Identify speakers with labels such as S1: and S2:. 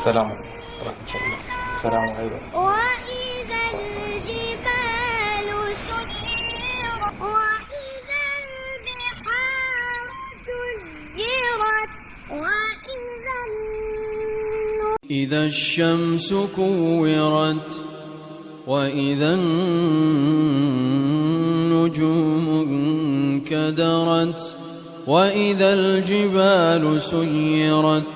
S1: السلام عليكم ورحمة الله. السلام عليكم.
S2: وإذا الجبال سيرت وإذا البحار سجرت
S3: إذا الشمس كورت وإذا النجوم انكدرت وإذا الجبال سيرت